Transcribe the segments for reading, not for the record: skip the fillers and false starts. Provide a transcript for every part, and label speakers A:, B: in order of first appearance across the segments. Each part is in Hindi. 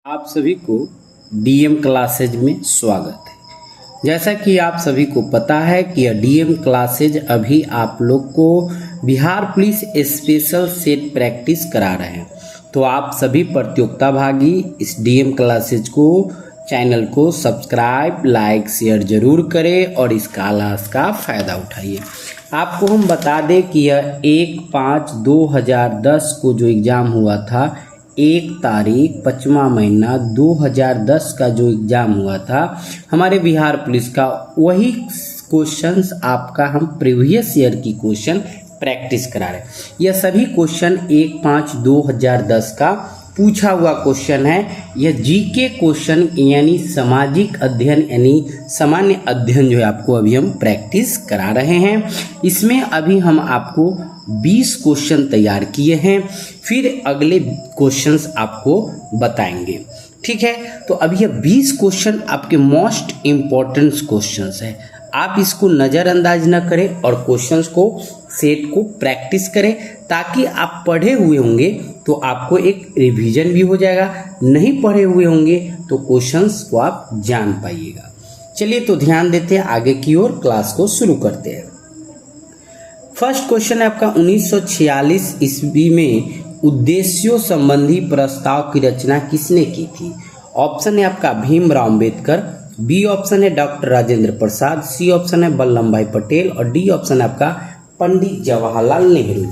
A: आप सभी को डीएम क्लासेज में स्वागत है। जैसा कि आप सभी को पता है कि यह डीएम क्लासेज अभी आप लोग को Bihar police special set practice करा रहे हैं। तो आप सभी प्रतियोगिता भागी इस डीएम क्लासेज को चैनल को सब्सक्राइब लाइक शेयर जरूर करें और इस क्लास का फ़ायदा उठाइए। आपको हम बता दें कि यह 1/5/2010 को जो एग्ज़ाम हुआ था 1 तारीख 5वां महीना 2010 का जो एग्ज़ाम हुआ था हमारे बिहार पुलिस का, वही क्वेश्चंस आपका हम प्रीवियस ईयर की क्वेश्चन प्रैक्टिस करा रहे हैं। यह सभी क्वेश्चन 1/5/2010 का पूछा हुआ क्वेश्चन है। यह जीके क्वेश्चन यानी सामाजिक अध्ययन यानी सामान्य अध्ययन जो है आपको अभी हम प्रैक्टिस करा रहे हैं। इसमें अभी हम आपको 20 क्वेश्चन तैयार किए हैं, फिर अगले क्वेश्चंस आपको बताएंगे। ठीक है, तो अभी ये 20 क्वेश्चन आपके मोस्ट इम्पॉर्टेंट क्वेश्चंस है। आप इसको नज़रअंदाज न करें और क्वेश्चंस को सेट को प्रैक्टिस करें, ताकि आप पढ़े हुए होंगे तो आपको एक रिवीजन भी हो जाएगा, नहीं पढ़े हुए होंगे तो क्वेश्चंस को आप जान पाइएगा। चलिए तो ध्यान देते हैं आगे की ओर, क्लास को शुरू करते हैं। फर्स्ट क्वेश्चन है आपका 1946 ईस्वी में उद्देश्यों संबंधी प्रस्ताव की रचना किसने की थी? ऑप्शन है आपका भीमराव अंबेडकर, बी ऑप्शन है doctor Rajendra Prasad, C option है वल्लभ भाई पटेल और डी ऑप्शन है आपका पंडित जवाहरलाल नेहरू।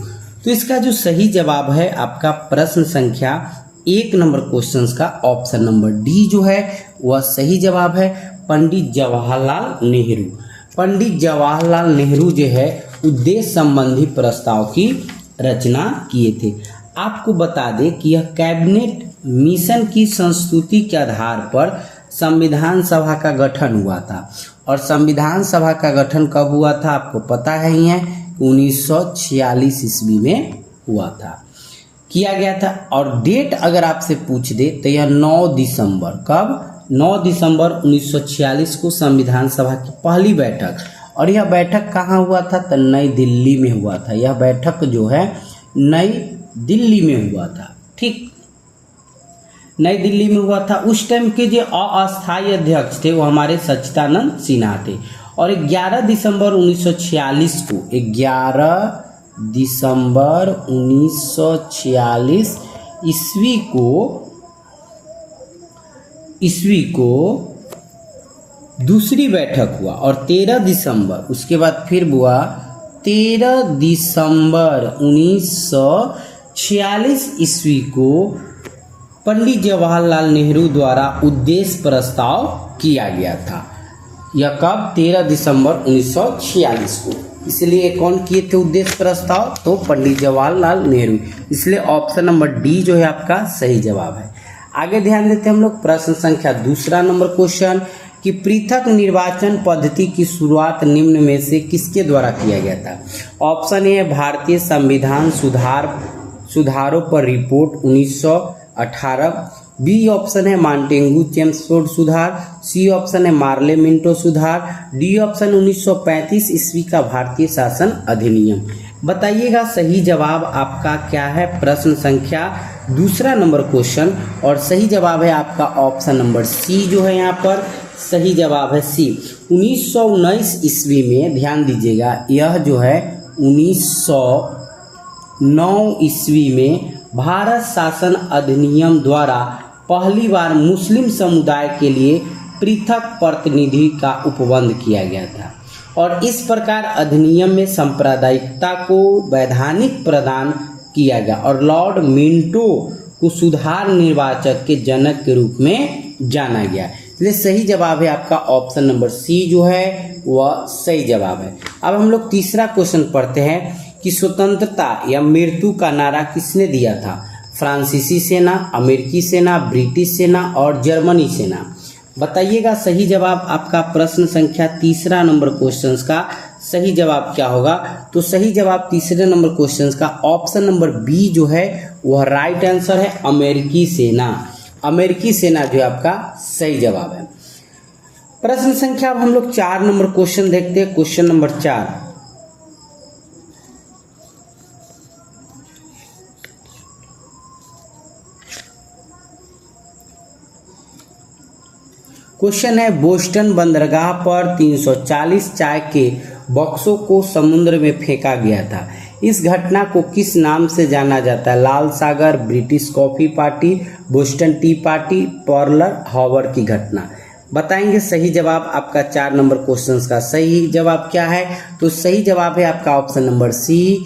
A: तो इसका जो सही जवाब है आपका प्रश्न संख्या 1 नंबर क्वेश्चन का ऑप्शन नंबर डी जो है वह सही जवाब है, पंडित जवाहरलाल नेहरू। पंडित जवाहरलाल नेहरू जो है उद्देश्य संबंधी प्रस्ताव की रचना किए थे। आपको बता दें कि यह कैबिनेट मिशन की संस्तुति के आधार पर संविधान सभा का गठन हुआ था। और संविधान सभा का गठन कब हुआ था आपको पता है ही है, 1946 ईस्वी में हुआ था, किया गया था। और डेट अगर आपसे पूछ दे तो यह 9 दिसंबर, कब 9 दिसंबर 1946 को संविधान सभा की पहली बैठक, और यह बैठक कहाँ हुआ था तो नई दिल्ली में हुआ था। यह बैठक जो है नई दिल्ली में हुआ था। ठीक, नई दिल्ली में हुआ था। उस टाइम के जो अस्थायी अध्यक्ष थे वो हमारे सच्चिदानंद सिन्हा थे। और 11 दिसंबर 1946 को 11 दिसंबर 1946 ईस्वी को दूसरी बैठक हुआ। और 13 दिसंबर उसके बाद फिर हुआ 13 दिसंबर 1946 ईस्वी को पंडित जवाहरलाल नेहरू द्वारा उद्देश्य प्रस्ताव किया गया था। यह कब 13 दिसंबर 1946 को, इसलिए कौन किए थे उद्देश्य प्रस्ताव तो पंडित जवाहरलाल नेहरू। इसलिए ऑप्शन नंबर डी जो है आपका सही जवाब है। आगे ध्यान देते हैं हम लोग प्रश्न संख्या 2 नंबर क्वेश्चन कि पृथक निर्वाचन पद्धति की शुरुआत निम्न में से किसके द्वारा किया गया था? ऑप्शन ए भारतीय संविधान सुधारों पर रिपोर्ट 1918, बी ऑप्शन है मार्टेगू चेम्सफोर्ड सुधार, सी ऑप्शन है मार्ले मिंटो सुधार, डी ऑप्शन 1935 ईस्वी का भारतीय शासन अधिनियम। बताइएगा सही जवाब आपका क्या है। प्रश्न संख्या 2 नंबर क्वेश्चन, और सही जवाब है आपका ऑप्शन नंबर सी जो है यहाँ पर सही जवाब है सी। 1919 ईस्वी में ध्यान दीजिएगा, यह जो है 1909 ईस्वी में भारत शासन अधिनियम द्वारा पहली बार मुस्लिम समुदाय के लिए पृथक प्रतिनिधि का उपबंध किया गया था। और इस प्रकार अधिनियम में सांप्रदायिकता को वैधानिक प्रदान किया गया और लॉर्ड मिंटो को सुधार निर्वाचक के जनक के रूप में जाना गया। इसलिए सही जवाब है आपका ऑप्शन नंबर सी जो है वह सही जवाब है। अब हम लोग तीसरा क्वेश्चन पढ़ते हैं कि स्वतंत्रता या मृत्यु का नारा किसने दिया था? फ्रांसीसी सेना, अमेरिकी सेना, ब्रिटिश सेना और जर्मनी सेना। बताइएगा सही जवाब आपका प्रश्न संख्या 3 नंबर क्वेश्चन का सही जवाब क्या होगा? तो सही जवाब 3 नंबर क्वेश्चन का ऑप्शन नंबर बी जो है वह राइट आंसर है, अमेरिकी सेना। अमेरिकी सेना जो है आपका सही जवाब है। प्रश्न संख्या अब हम लोग 4 नंबर क्वेश्चन देखते हैं। क्वेश्चन नंबर 4, क्वेश्चन है, बोस्टन बंदरगाह पर 340 चाय के बक्सों को समुद्र में फेंका गया था। इस घटना को किस नाम से जाना जाता है? लाल सागर, British coffee party, Boston tea party, Pearl Harbor की घटना। बताएंगे सही जवाब आपका 4 नंबर क्वेश्चन का सही जवाब क्या है? तो सही जवाब है आपका option number C,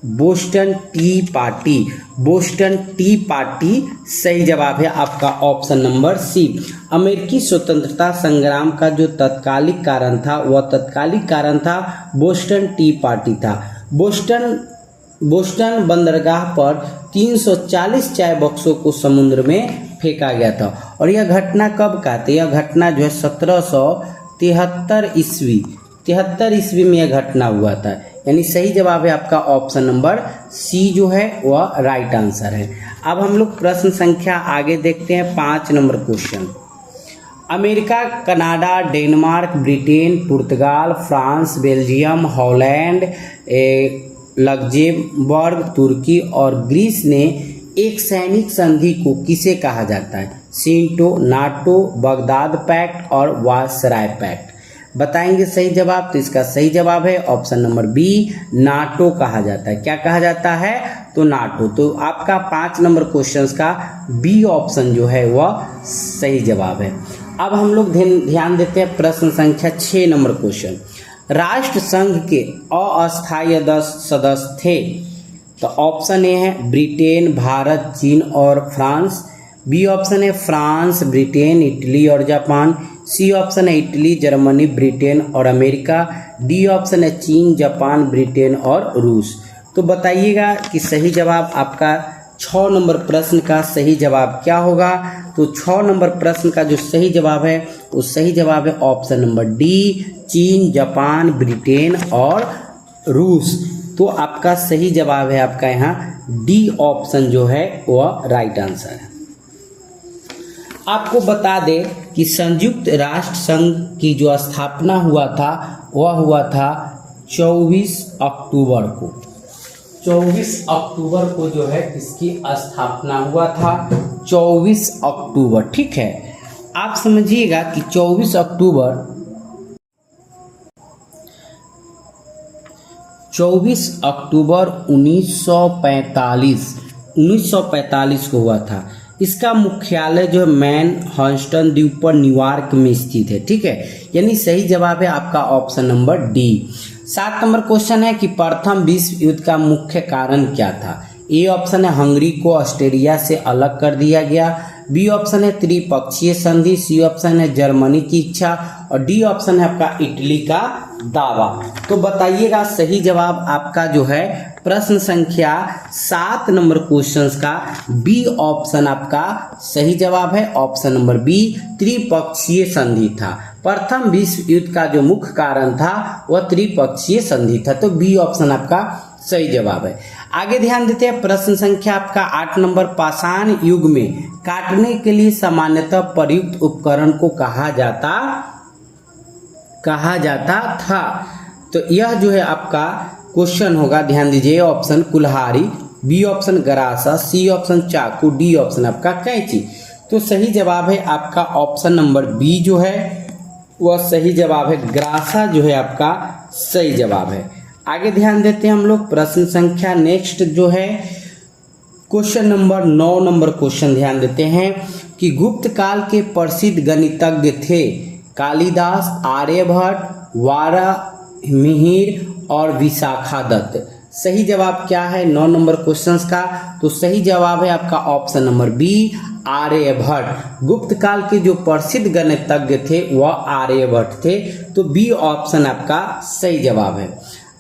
A: Boston tea party. Boston tea party सही जवाब है आपका ऑप्शन नंबर सी। अमेरिकी स्वतंत्रता संग्राम का जो तत्कालिक कारण था वह तत्कालिक कारण था बोस्टन टी पार्टी था। बोस्टन बंदरगाह पर 340 चाय बक्सों को समुद्र में फेंका गया था। और यह घटना कब का था? यह घटना जो है 1773 ईस्वी में यह घटना हुआ था। यानी सही जवाब है आपका ऑप्शन नंबर सी जो है वह राइट आंसर है। अब हम लोग प्रश्न संख्या आगे देखते हैं 5 number question. America, Canada, Denmark, Britain, पुर्तगाल, फ्रांस, बेल्जियम, हॉलैंड, लग्जेमबर्ग, तुर्की और ग्रीस ने एक सैनिक संधि को किसे कहा जाता है? सीटो, नाटो, बगदाद पैक्ट और वायसराय पैक्ट। बताएंगे सही जवाब। तो इसका सही जवाब है ऑप्शन नंबर बी, नाटो कहा जाता है। क्या कहा जाता है? तो नाटो। तो आपका 5 नंबर क्वेश्चन का बी ऑप्शन जो है वह सही जवाब है। अब हम लोग ध्यान देते हैं प्रश्न संख्या 6 नंबर क्वेश्चन। राष्ट्र संघ के अस्थायी सदस्य थे। तो ऑप्शन ए है ब्रिटेन, भारत, चीन और फ्रांस। बी ऑप्शन है फ्रांस, ब्रिटेन, इटली और जापान। सी ऑप्शन है इटली, जर्मनी, ब्रिटेन और अमेरिका। डी ऑप्शन है चीन, जापान, ब्रिटेन और रूस। तो बताइएगा कि सही जवाब आपका 6 नंबर प्रश्न का सही जवाब क्या होगा? तो 6 नंबर प्रश्न का जो सही जवाब है वो सही जवाब है ऑप्शन नंबर डी, चीन, जापान, ब्रिटेन और रूस। तो आपका सही जवाब है आपका यहाँ डी ऑप्शन जो है वह राइट आंसर है। आपको बता दें कि संयुक्त राष्ट्र संघ की जो स्थापना हुआ था वह हुआ था 24 अक्टूबर को। 24 अक्टूबर को जो है इसकी स्थापना हुआ था 24 अक्टूबर। ठीक है, आप समझिएगा कि 24 अक्टूबर 1945 को हुआ था। इसका मुख्यालय जो है मैनहट्टन द्वीप पर न्यूयॉर्क में स्थित है। ठीक है, यानी सही जवाब है आपका option number D. 7 number question है कि प्रथम विश्व युद्ध का मुख्य कारण क्या था? ए ऑप्शन है हंगरी को ऑस्ट्रेलिया से अलग कर दिया गया। बी ऑप्शन है त्रिपक्षीय संधि। सी ऑप्शन है जर्मनी की इच्छा और डी ऑप्शन है आपका इटली का दावा। तो बताइएगा सही जवाब आपका जो है प्रश्न संख्या 7 नंबर क्वेश्चन का बी ऑप्शन आपका सही जवाब है। ऑप्शन नंबर बी, त्रिपक्षीय संधि था। प्रथम विश्व युद्ध का जो मुख्य कारण था वह त्रिपक्षीय संधि था। तो बी ऑप्शन आपका सही जवाब है। आगे ध्यान देते हैं प्रश्न संख्या आपका 8 नंबर। पाषाण युग में काटने के लिए सामान्यतः प्रयुक्त उपकरण को कहा जाता था। तो यह जो है आपका क्वेश्चन होगा, ध्यान दीजिए। ऑप्शन कुल्हाड़ी, बी ऑप्शन गरासा, सी ऑप्शन चाकू, डी ऑप्शन आपका कैंची। तो सही जवाब है आपका ऑप्शन नंबर बी जो है वह सही जवाब है। गरासा जो है आपका सही जवाब है। आगे ध्यान देते हैं हम लोग प्रश्न संख्या नेक्स्ट जो है क्वेश्चन नंबर 9 नंबर क्वेश्चन ध्यान देते हैं कि गुप्त काल के प्रसिद्ध गणितज्ञ थे कालिदास, आर्यभट्ट, वाराहमिहिर और विशाखादत्त। सही जवाब क्या है 9 नंबर क्वेश्चन का? तो सही जवाब है आपका ऑप्शन नंबर बी, आर्यभट्ट। गुप्त काल के जो प्रसिद्ध गणितज्ञ थे वह आर्यभट्ट थे। तो बी ऑप्शन आपका सही जवाब है।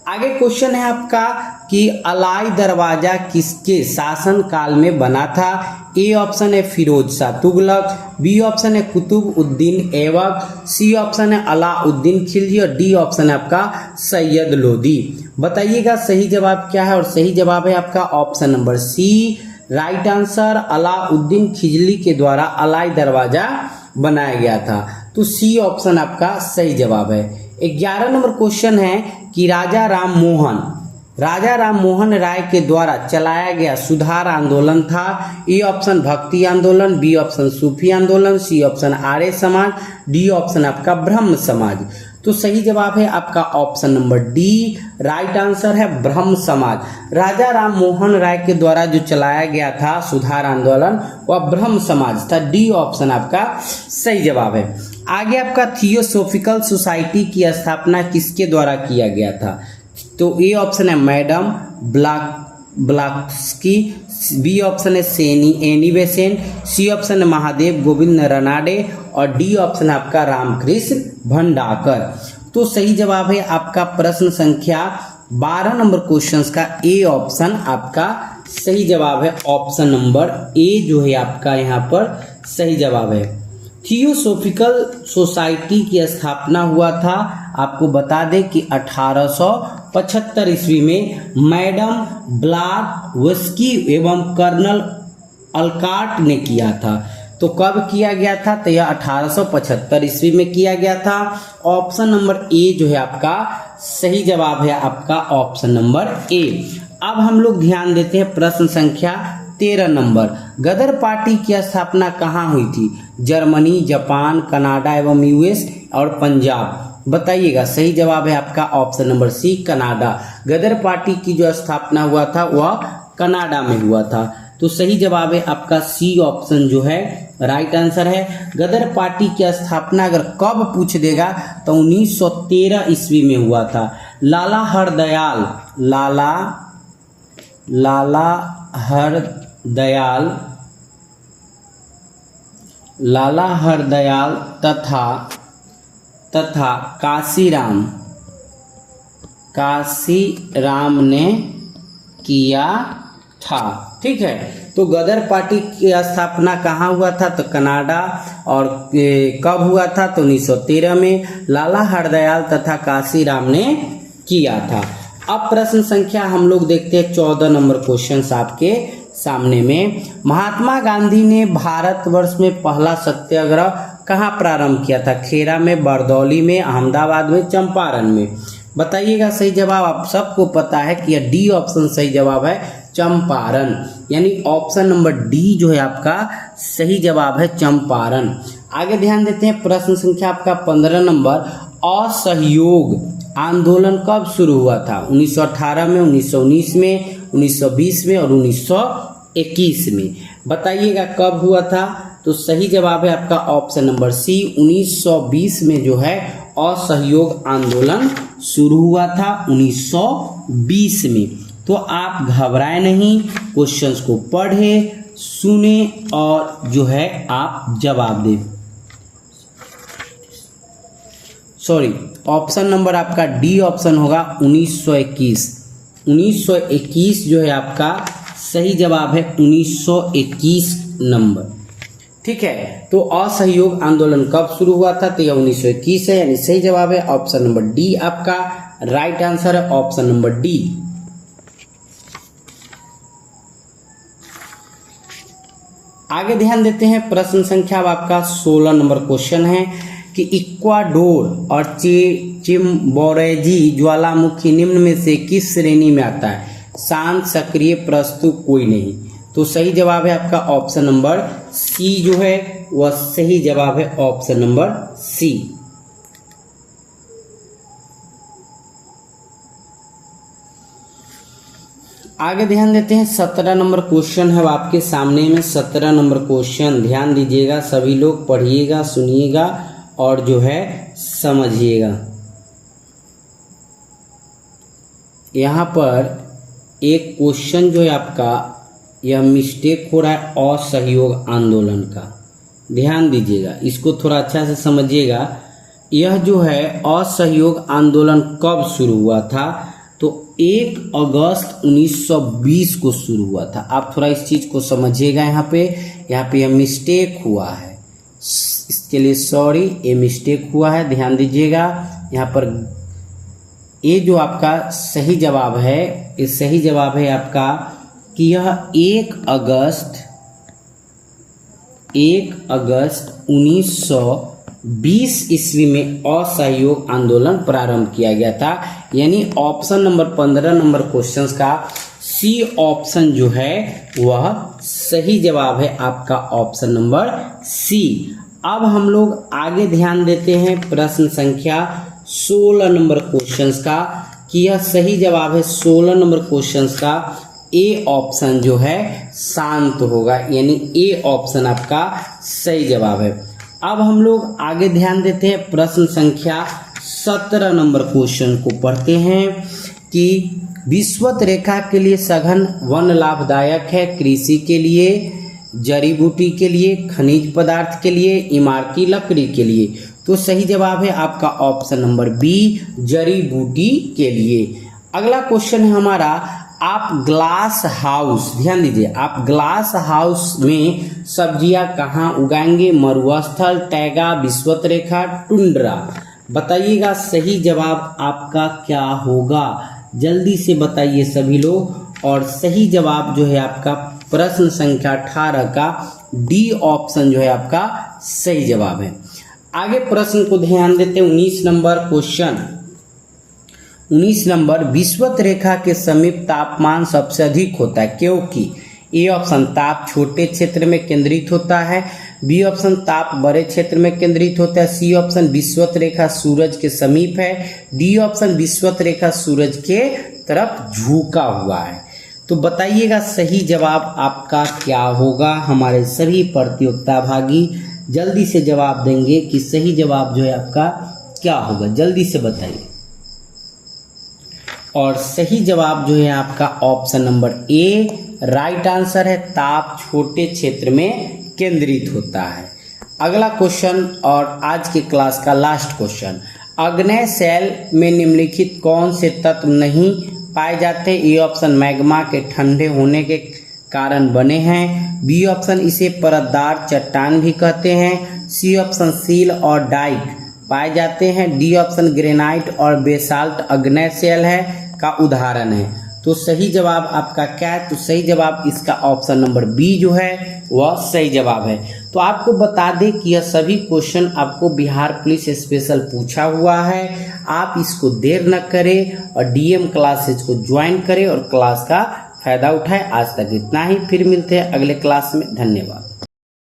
A: आगे क्वेश्चन है आपका कि अलाई दरवाजा किसके शासन काल में बना था? ए ऑप्शन है फिरोज शाह तुगलक, बी ऑप्शन है कुतुब उद्दीन ऐबक, सी ऑप्शन है अलाउद्दीन खिलजी और डी ऑप्शन है आपका सैयद लोदी। बताइएगा सही जवाब क्या है? और सही जवाब है आपका option number C, right answer. Alauddin Khilji के द्वारा अलाई दरवाजा बनाया गया था। तो सी ऑप्शन आपका सही जवाब है। 11 नंबर क्वेश्चन है कि राजा राजा राम मोहन राय के द्वारा चलाया गया सुधार आंदोलन था? ए ऑप्शन भक्ति आंदोलन, बी ऑप्शन सूफी आंदोलन, C option Arya Samaj, D option आपका ब्रह्म समाज। तो सही जवाब है आपका option number D, right answer है ब्रह्म समाज। राजा राम मोहन राय के द्वारा जो चलाया गया था सुधार आंदोलन वह ब्रह्म समाज था। डी ऑप्शन आपका सही जवाब है। आगे आपका थियोसॉफिकल सोसाइटी की स्थापना किसके द्वारा किया गया था? तो ए ऑप्शन है मैडम ब्लावत्स्की, बी ऑप्शन है एनी बेसेंट, सी ऑप्शन है महादेव गोविंद रनाडे और डी ऑप्शन आपका रामकृष्ण भंडारकर। तो सही जवाब है आपका प्रश्न संख्या 12 नंबर क्वेश्चन का ए ऑप्शन आपका सही जवाब है। ऑप्शन नंबर ए जो है आपका यहाँ पर सही जवाब है। थियोसॉफिकल सोसाइटी की स्थापना हुआ था, आपको बता दें कि 1875 ईस्वी में मैडम ब्लावत्स्की एवं कर्नल अलकाट ने किया था। तो कब किया गया था? तो यह 1875 ईस्वी में किया गया था। ऑप्शन नंबर ए जो है आपका सही जवाब है आपका ऑप्शन नंबर ए। अब हम लोग ध्यान देते हैं प्रश्न संख्या 13 नंबर। गदर पार्टी की स्थापना कहाँ हुई थी? जर्मनी, जापान, कनाडा एवं यूएस और पंजाब। बताइएगा। सही जवाब है आपका ऑप्शन नंबर सी, कनाडा। गदर पार्टी की जो स्थापना हुआ था वह कनाडा में हुआ था। तो सही जवाब है आपका सी ऑप्शन जो है राइट आंसर है। गदर पार्टी की स्थापना अगर कब पूछ देगा तो 1913 ईस्वी में हुआ था। लाला हरदयाल तथा काशीराम ने किया था। ठीक है। तो गदर पार्टी की स्थापना कहाँ हुआ था? तो कनाडा। और कब हुआ था? तो 1913 में लाला हरदयाल तथा काशीराम ने किया था। अब प्रश्न संख्या हम लोग देखते हैं 14 नंबर क्वेश्चन आपके सामने में। महात्मा गांधी ने भारतवर्ष में पहला सत्याग्रह कहाँ प्रारंभ किया था? खेरा में, बरदौली में, अहमदाबाद में, चंपारण में। बताइएगा सही जवाब। आप सबको पता है कि यह डी ऑप्शन सही जवाब है, चंपारण। यानी ऑप्शन नंबर डी जो है आपका सही जवाब है, चंपारण। आगे ध्यान देते हैं प्रश्न संख्या आपका 15 नंबर। असहयोग आंदोलन कब शुरू हुआ था? 1918 में, 1919 में, 1920 में और 1921 में। बताइएगा कब हुआ था? तो सही जवाब है आपका ऑप्शन नंबर सी, 1920 में जो है असहयोग आंदोलन शुरू हुआ था, 1920 में। तो आप घबराए नहीं, क्वेश्चंस को पढ़े, सुने और जो है आप जवाब दें। सॉरी, ऑप्शन नंबर आपका डी ऑप्शन होगा 1921। 1921 जो है आपका सही जवाब है, 1921 नंबर। ठीक है। तो असहयोग आंदोलन कब शुरू हुआ था? तो यह 1921 है, यानी सही जवाब है ऑप्शन नंबर डी आपका राइट आंसर है, ऑप्शन नंबर डी। आगे ध्यान देते हैं प्रश्न संख्या आपका 16 नंबर क्वेश्चन है कि इक्वाडोर और चिम्बोरेजी ज्वालामुखी निम्न में से किस श्रेणी में आता है? शांत, सक्रिय, प्रस्तुत, कोई नहीं। तो सही जवाब है आपका ऑप्शन नंबर सी जो है वह सही जवाब है, ऑप्शन नंबर सी। आगे ध्यान देते हैं 17 नंबर क्वेश्चन है आपके सामने में। 17 नंबर क्वेश्चन ध्यान दीजिएगा, सभी लोग पढ़िएगा, सुनिएगा और जो है समझिएगा। यहाँ पर एक क्वेश्चन जो है आपका यह मिस्टेक हो रहा है असहयोग आंदोलन का, ध्यान दीजिएगा, इसको थोड़ा अच्छा से समझिएगा। यह जो है असहयोग आंदोलन कब शुरू हुआ था? तो 1 अगस्त 1920 को शुरू हुआ था। आप थोड़ा इस चीज को समझिएगा। यहाँ पे यह मिस्टेक हुआ है, इसके लिए सॉरी, ये मिस्टेक हुआ है, ध्यान दीजिएगा। यहाँ पर ये जो आपका सही जवाब है, ये सही जवाब है आपका कि यह 1 अगस्त 1920 1920 ईस्वी में असहयोग आंदोलन प्रारंभ किया गया था। यानी ऑप्शन नंबर 15 नंबर क्वेश्चंस का सी ऑप्शन जो है वह सही जवाब है आपका ऑप्शन नंबर सी। अब हम लोग आगे ध्यान देते हैं प्रश्न संख्या 16 नंबर क्वेश्चंस का कि यह सही जवाब है 16 नंबर क्वेश्चंस का ए ऑप्शन जो है शांत होगा, यानी ए ऑप्शन आपका सही जवाब है। अब हम लोग आगे ध्यान देते हैं प्रश्न संख्या 17 नंबर क्वेश्चन को पढ़ते हैं कि विषुवत रेखा के लिए सघन वन लाभदायक है, कृषि के लिए, जड़ी बूटी के लिए, खनिज पदार्थ के लिए, इमारती लकड़ी के लिए। तो सही जवाब है आपका ऑप्शन नंबर बी, जड़ी बूटी के लिए। अगला क्वेश्चन है हमारा, आप ग्लास हाउस, ध्यान दीजिए, आप ग्लास हाउस में सब्जियां कहाँ उगाएंगे? मरुस्थल, टैगा, विषुवत रेखा, टुंड्रा। बताइएगा सही जवाब आपका क्या होगा, जल्दी से बताइए सभी लोग। और सही जवाब जो है आपका प्रश्न संख्या 18 का डी ऑप्शन जो है आपका सही जवाब है। आगे प्रश्न को ध्यान देते हैं 19 नंबर क्वेश्चन। 19 नंबर, विषुवत रेखा के समीप तापमान सबसे अधिक होता है क्योंकि ए ऑप्शन ताप छोटे क्षेत्र में केंद्रित होता है, बी ऑप्शन ताप बड़े क्षेत्र में केंद्रित होता है, सी ऑप्शन विषुवत रेखा सूरज के समीप है, डी ऑप्शन विषुवत रेखा सूरज के तरफ झुका हुआ है। तो बताइएगा सही जवाब आपका क्या होगा। हमारे सभी प्रतियोगिता भागी जल्दी से जवाब देंगे कि सही जवाब जो है आपका क्या होगा, जल्दी से बताइए। और सही जवाब जो है आपका option number A right answer है, ताप छोटे क्षेत्र में केंद्रित होता है। अगला क्वेश्चन और आज के क्लास का लास्ट क्वेश्चन, अग्नेय शैल में निम्नलिखित कौन से तत्व नहीं पाए जाते? ए ऑप्शन मैग्मा के ठंडे होने के कारण बने हैं, बी ऑप्शन इसे परतदार चट्टान भी कहते हैं, सी ऑप्शन सील और डाइक पाए जाते हैं, डी ऑप्शन ग्रेनाइट और बेसाल्ट अग्नेय शैल है का उदाहरण है। तो सही जवाब आपका क्या है? तो सही जवाब इसका ऑप्शन नंबर बी जो है वह सही जवाब है। तो आपको बता दें कि यह सभी क्वेश्चन आपको बिहार पुलिस स्पेशल पूछा हुआ है। आप इसको देर न करें और डीएम क्लासेज को ज्वाइन करें और क्लास का फायदा उठाएं। आज तक इतना ही, फिर मिलते हैं अगले क्लास में। धन्यवाद।